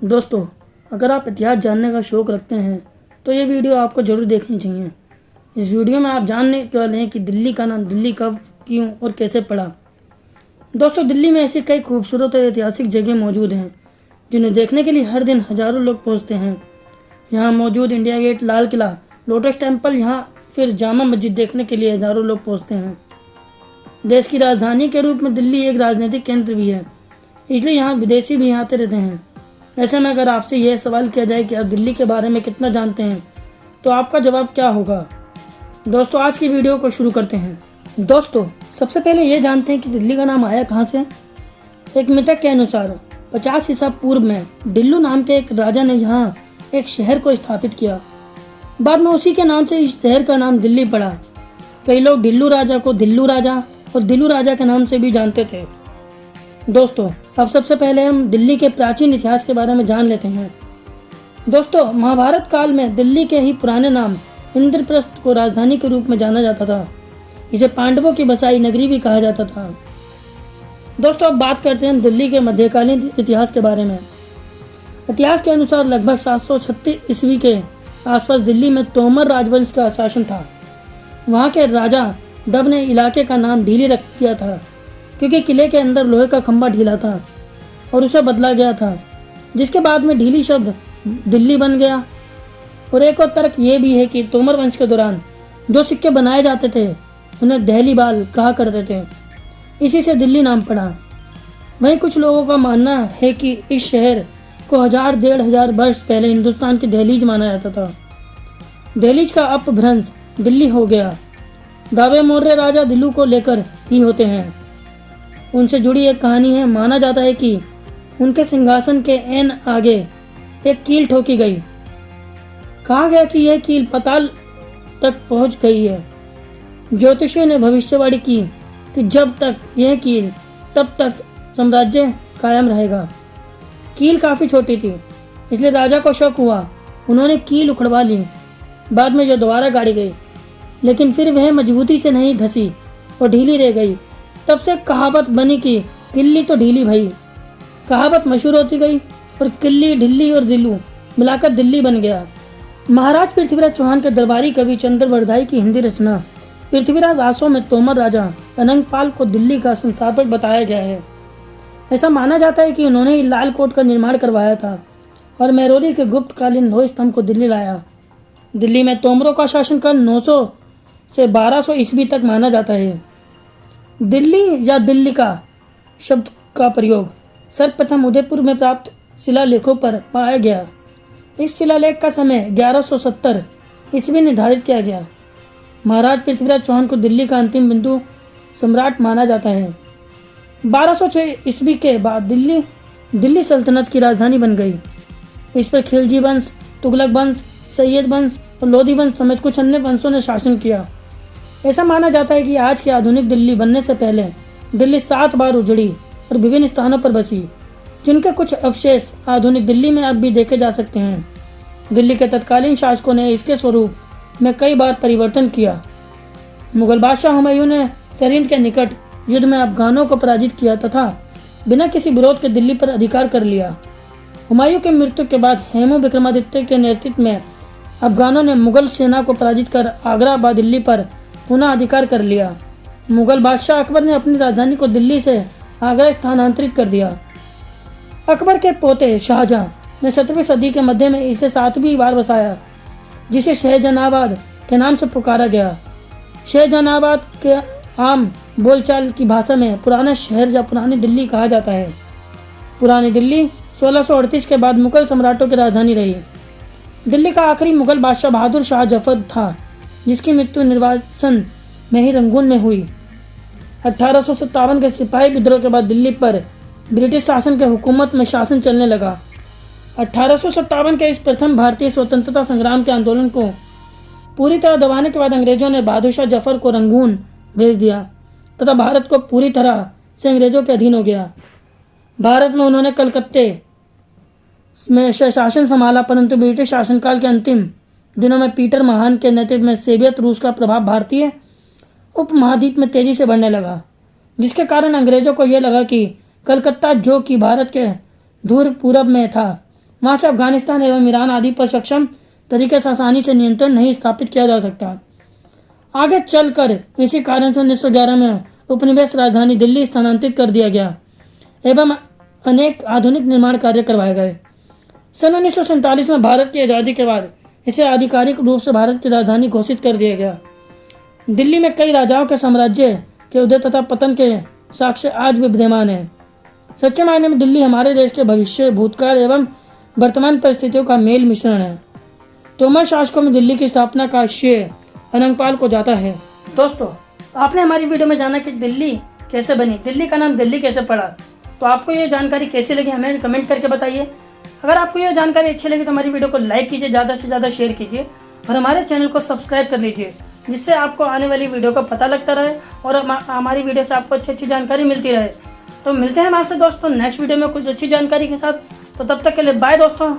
दोस्तों, अगर आप इतिहास जानने का शौक़ रखते हैं तो ये वीडियो आपको ज़रूर देखनी चाहिए। इस वीडियो में आप जानने वाले हैं कि दिल्ली का नाम दिल्ली कब, क्यों और कैसे पड़ा। दोस्तों, दिल्ली में ऐसी कई खूबसूरत और ऐतिहासिक जगह मौजूद हैं जिन्हें देखने के लिए हर दिन हज़ारों लोग पहुंचते हैं। यहाँ मौजूद India gate, Lal Qila, lotus temple, यहाँ फिर जामा मस्जिद देखने के लिए हज़ारों लोग पहुँचते हैं। देश की राजधानी के रूप में दिल्ली एक राजनीतिक केंद्र भी है, इसलिए यहाँ विदेशी भी आते रहते हैं। ऐसे में अगर आपसे यह सवाल किया जाए कि आप दिल्ली के बारे में कितना जानते हैं तो आपका जवाब क्या होगा। दोस्तों, आज की वीडियो को शुरू करते हैं। दोस्तों, सबसे पहले ये जानते हैं कि दिल्ली का नाम आया कहाँ से। एक मिथक के अनुसार 50 ईसा पूर्व में दिल्लू नाम के एक राजा ने यहाँ एक शहर को स्थापित किया। बाद में उसी के नाम से इस शहर का नाम दिल्ली पड़ा। कई लोग दिल्लू राजा को दिल्लू राजा और दिल्लू राजा के नाम से भी जानते थे। दोस्तों, अब सबसे पहले हम दिल्ली के प्राचीन इतिहास के बारे में जान लेते हैं। दोस्तों, महाभारत काल में दिल्ली के ही पुराने नाम इंद्रप्रस्थ को राजधानी के रूप में जाना जाता था। इसे पांडवों की बसाई नगरी भी कहा जाता था। दोस्तों, अब बात करते हैं दिल्ली के मध्यकालीन इतिहास के बारे में। इतिहास के अनुसार लगभग 736 ईस्वी के आसपास दिल्ली में तोमर राजवंश का शासन था। वहाँ के राजा दब ने इलाके का नाम ढीली रख दिया था क्योंकि किले के अंदर लोहे का खंभा ढीला था और उसे बदला गया था, जिसके बाद में ढीली शब्द दिल्ली बन गया। और एक और तर्क ये भी है कि तोमर वंश के दौरान जो सिक्के बनाए जाते थे उन्हें दहली बाल कहा करते थे, इसी से दिल्ली नाम पड़ा। वहीं कुछ लोगों का मानना है कि इस शहर को 1000-1500 वर्ष पहले हिंदुस्तान की दहलीज माना जाता था। दहलीज का अपभ्रंश दिल्ली हो गया। दावे मौर्य राजा दिल्लू को लेकर ही होते हैं। उनसे जुड़ी एक कहानी है। माना जाता है कि उनके सिंहासन के एन आगे एक कील ठोकी गई। कहा गया कि यह कील पाताल तक पहुंच गई है। ज्योतिषियों ने भविष्यवाणी की कि जब तक यह कील तब तक साम्राज्य कायम रहेगा। कील काफ़ी छोटी थी, इसलिए राजा को शक हुआ। उन्होंने कील उखड़वा ली। बाद में जो दोबारा गाड़ी गई, लेकिन फिर वह मजबूती से नहीं धसी और ढीली रह गई। तब से कहावत बनी कि किल्ली तो ढीली भई। कहावत मशहूर होती गई और किल्ली, ढिल्ली और दिल्लू मिलाकर दिल्ली बन गया। महाराज पृथ्वीराज चौहान के दरबारी कवि चंद्रवरदाई की हिंदी रचना पृथ्वीराज आसों में तोमर राजा अनंगपाल को दिल्ली का संस्थापक बताया गया है। ऐसा माना जाता है कि उन्होंने ही लाल कोट का निर्माण करवाया था और मेहरौली के गुप्तकालीन लोह स्तंभ को दिल्ली लाया। दिल्ली में तोमरों का शासनकाल 900 से 1200 ईस्वी तक माना जाता है। दिल्ली या दिल्ली का शब्द का प्रयोग सर्वप्रथम उदयपुर में प्राप्त शिलालेखों पर पाया गया। इस शिलालेख का समय 1170 ईस्वी निर्धारित किया गया। महाराज पृथ्वीराज चौहान को दिल्ली का अंतिम बिंदु सम्राट माना जाता है। 1206 ईस्वी के बाद दिल्ली सल्तनत की राजधानी बन गई। इस पर खिलजी वंश, तुगलक वंश, सैयद वंश और लोधी वंश समेत कुछ अन्य वंशों ने शासन किया। ऐसा माना जाता है कि आज की आधुनिक दिल्ली बनने से पहले दिल्ली 7 बार उजड़ी और विभिन्न स्थानों पर बसी, जिनके कुछ अवशेष आधुनिक दिल्ली में अब भी देखे जा सकते हैं। दिल्ली के तत्कालीन शासकों ने इसके स्वरूप में कई बार परिवर्तन किया। मुगल बादशाह हुमायूं ने सरिंद के निकट युद्ध में अफगानों को पराजित किया तथा बिना किसी विरोध के दिल्ली पर अधिकार कर लिया। हुमायूं की मृत्यु के बाद हेमू विक्रमादित्य के नेतृत्व में अफगानों ने मुगल सेना को पराजित कर आगरा व दिल्ली पर पुनः अधिकार कर लिया। मुगल बादशाह अकबर ने अपनी राजधानी को दिल्ली से आगरा स्थानांतरित कर दिया। अकबर के पोते शाहजहां ने 17वीं सदी के मध्य में इसे 7वीं बार बसाया, जिसे शहजहानाबाद के नाम से पुकारा गया। शहजहानाबाद के आम बोलचाल की भाषा में पुराना शहर या पुरानी दिल्ली कहा जाता है। पुरानी दिल्ली 1638 के बाद मुगल सम्राटों की राजधानी रही। दिल्ली का आखिरी मुगल बादशाह बहादुर शाह जफर था, जिसकी मृत्यु निर्वासन में ही रंगून में हुई। 1857 के सिपाही विद्रोह के बाद दिल्ली पर ब्रिटिश शासन के हुकूमत में शासन चलने लगा। 1857 के इस प्रथम भारतीय स्वतंत्रता संग्राम के आंदोलन को पूरी तरह दबाने के बाद अंग्रेजों ने बहादुर शाह जफर को रंगून भेज दिया तथा भारत को पूरी तरह से अंग्रेजों के अधीन हो गया। भारत में उन्होंने कलकत्ते में शासन संभाला, परंतु ब्रिटिश शासनकाल के अंतिम दिनों में पीटर महान के नेतृत्व में सोवियत रूस का प्रभाव भारतीय उपमहाद्वीप में तेजी से बढ़ने लगा, जिसके कारण अंग्रेजों को यह लगा कि कलकत्ता, जो कि भारत के दूर पूरब में था, वहाँ से अफगानिस्तान एवं ईरान आदि पर सक्षम तरीके से आसानी से नियंत्रण नहीं स्थापित किया जा सकता। आगे चलकर इसी कारण से 1911 में उपनिवेश राजधानी दिल्ली स्थानांतरित कर दिया गया एवं अनेक आधुनिक निर्माण कार्य करवाए गए। सन 1947 में भारत की आज़ादी के बाद इसे आधिकारिक रूप से भारत की राजधानी घोषित कर दिया गया। दिल्ली में कई राजाओं के साम्राज्य के उदय तथा पतन के साक्ष्य आज भी विद्यमान है। सच्चे मायने में दिल्ली हमारे देश के भविष्य, भूतकाल एवं वर्तमान परिस्थितियों का मेल मिश्रण है। तोमर शासकों में दिल्ली की स्थापना का श्रेय अनंगपाल को जाता है। दोस्तों, आपने हमारी वीडियो में जाना कि दिल्ली कैसे बनी, दिल्ली का नाम दिल्ली कैसे पड़ा। तो आपको ये जानकारी कैसी लगी हमें कमेंट करके बताइए। अगर आपको ये जानकारी अच्छी लगी तो हमारी वीडियो को लाइक कीजिए, ज़्यादा से ज़्यादा शेयर कीजिए और हमारे चैनल को सब्सक्राइब कर लीजिए, जिससे आपको आने वाली वीडियो का पता लगता रहे और हमारी वीडियो से आपको अच्छी जानकारी मिलती रहे। तो मिलते हैं हम आपसे दोस्तों नेक्स्ट वीडियो में कुछ अच्छी जानकारी के साथ। तो तब तक के लिए बाय दोस्तों।